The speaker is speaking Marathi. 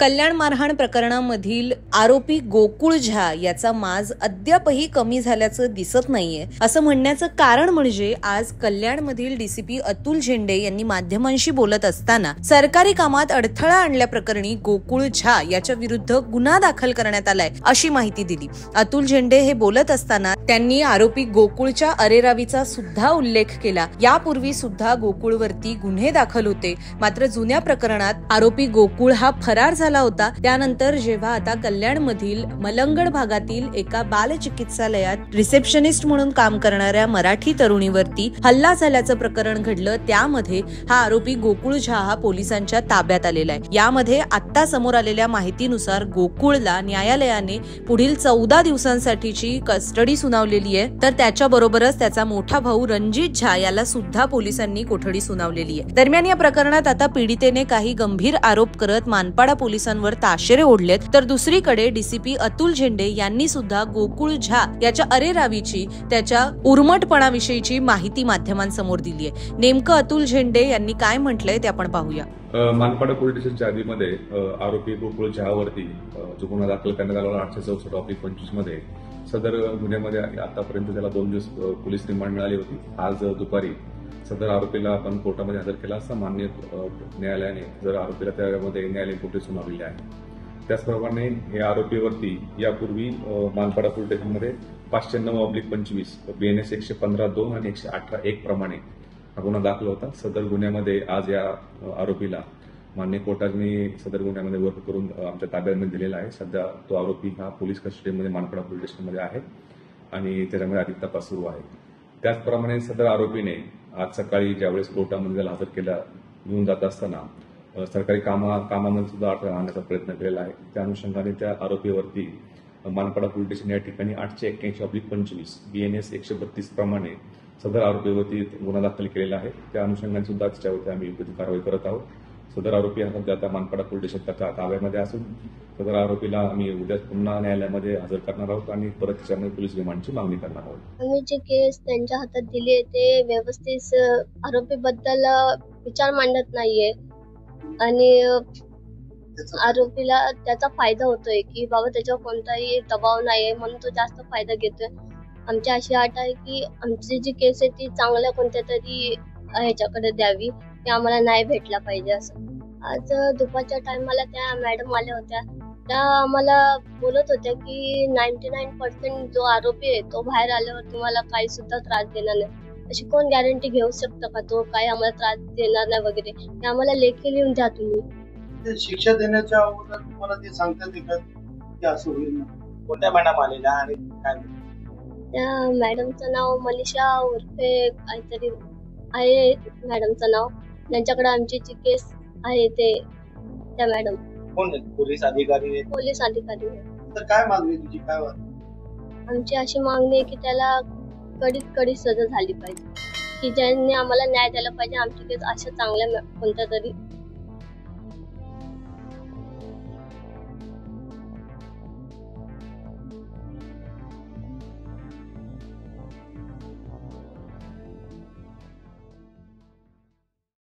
कल्याण मारहाण प्रकरणामधील आरोपी गोकुळ झा याचा माज अद्यापही कमी झाल्याचं दिसत नाहीये असं म्हणण्याचं कारण म्हणजे आज कल्याणमधील डीसीपी अतुल झेंडे यांनी माध्यमांशी बोलत असताना सरकारी कामात अडथळा आणल्याप्रकरणी गोकुळ झा याच्या विरुद्ध गुन्हा दाखल करण्यात आलाय अशी माहिती दिली। अतुल झेंडे हे बोलत असताना त्यांनी आरोपी गोकुळच्या अरेरावीचा सुद्धा उल्लेख केला। यापूर्वी सुद्धा गोकुळवरती गुन्हे दाखल होते, मात्र जुन्या प्रकरणात आरोपी गोकुळ हा फरार झाला होता। त्यानंतर जेव्हा आता कल्याणमधील मलंगड भागातील एका बालचिकित्सालयात रिसेप्शनिस्ट म्हणून काम करणाऱ्या मराठी तरुणीवरती हल्ला झाल्याचं प्रकरण घडलं, त्यामध्ये हा आरोपी गोकुळ झा हा पोलिसांच्या ताब्यात आलेला आहे। यामध्ये आता समोर आलेल्या माहितीनुसार गोकुळला न्यायालयाने पुढील 14 दिवसांसाठीची कस्टडी सुनावलेली आहे, तर त्याच्याबरोबरच त्याचा मोठा भाऊ रणजित झा याला सुद्धा पोलिसांनी कोठडी सुनावलेली आहे। दरम्यान या प्रकरणात आता पीडितेने काही गंभीर आरोप करत मानपाडा पोलिसांवर ताशेरे ओढलेत, तर दुसरीकडे डीसीपी अतुल झेंडे यांनी सुद्धा गोकुळ झा याच्या अरेरावीची, त्याच्या उर्मटपणाविषयीची माहिती माध्यमांसमोर दिली आहे। नेमकं अतुल झेंडे यांनी काय म्हटलंय ते आपण पाहूया। मानपाडा पोलीस स्टेशनच्या हद्दीमध्ये आरोपी गोकुळ झहावरती जो गुन्हा दाखल करण्यात आला 864/25 मध्ये, सदर गुन्ह्यामध्ये आतापर्यंत त्याला 2 दिवस पोलीस रिमांड मिळाली होती। आज दुपारी सदर आरोपीला आपण कोर्टामध्ये हजर केला असता माननीय न्यायालयाने जर आरोपीला त्यामध्ये न्यायालयीन कोठडी सुनावलेली आहे। त्याचप्रमाणे हे आरोपीवरती यापूर्वी मानपाडा पोलीस स्टेशनमध्ये 509/25 BNS 115(2) आणि 118(1) प्रमाणे हा गुन्हा दाखल होता। सदर गुन्ह्यामध्ये आज या आरोपीला मान्य कोर्टाने सदर गुन्ह्यामध्ये वर्क करून आमच्या ताब्यामध्ये दिलेला आहे। सध्या तो आरोपी हा पोलीस कस्टडीमध्ये मानपाडा पोलीस स्टेशनमध्ये आहे आणि त्याच्यामध्ये अधिक तपास सुरू आहे। त्याचप्रमाणे सदर आरोपीने आज सकाळी ज्यावेळेस कोर्टामध्ये त्याला हजर केला घेऊन जात असताना सरकारी कामामध्ये सुद्धा अडथळा आणण्याचा प्रयत्न केलेला आहे। त्या अनुषंगाने त्या आरोपीवरती मानपाडा पोलीस स्टेशन या ठिकाणी 881/25 BNS 132 प्रमाणे सदर आरोपीवरती गुन्हा दाखल केलेला आहे। त्या अनुषंगाने सुद्धा त्याच्यावरती आम्ही योग्य कारवाई करत आहोत। सदर आरोपी हा सध्या आता मानपाडा पोलीस स्टेशनच्या ताब्यामध्ये असून सदर आरोपीला आम्ही उद्या पुन्हा न्यायालयामध्ये हजर करणार आहोत आणि परत त्याच्यामध्ये पोलीस रिमांडची मागणी करणार आहोत। आम्ही जे केस त्यांच्या हातात दिली ते व्यवस्थित आरोपीबद्दल विचार मांडत नाहीये आणि आरोपीला त्याचा फायदा होतोय की बाबा त्याच्यावर कोणताही दबाव नाहीये म्हणून तो जास्त फायदा घेतोय। आमची अशी आट आहे की आमची जी केस आहे ती चांगल्या कोणत्या तरी ह्याच्याकडे द्यावी, की आम्हाला न्याय भेटला पाहिजे असं। आज दुपारच्या टायमाला त्या मॅडम आल्या होत्या, त्या आम्हाला बोलत होत्या की 99% जो आरोपी आहे तो बाहेर आल्यावर तुम्हाला काही सुद्धा त्रास देणार नाही। अशी कोण गॅरंटी घेऊ शकतं का तो काही आम्हाला त्रास देणार नाही वगैरे, ते आम्हाला लेखी लिहून द्या तुम्ही। शिक्षा देण्याच्या अगोदर तुम्हाला ते सांगतात की असं होईल ना? कोणत्या मॅडम आलेल्या आणि काय? त्या मॅडमचं नाव मनीषा उर्फे काहीतरी आहे मॅडमचं नाव, त्यांच्याकडे आमची जी केस आहे ते त्या मॅडम कोण? पोलीस अधिकारी? पोलीस अधिकारी। तर काय मागणी तुझी, काय वाद? आमची अशी मागणी आहे की त्याला कडीत कडी सजा झाली पाहिजे, की ज्यांनी आम्हाला न्याय द्यायला पाहिजे। आमची केस अशा चांगल्या कोणत्या तरी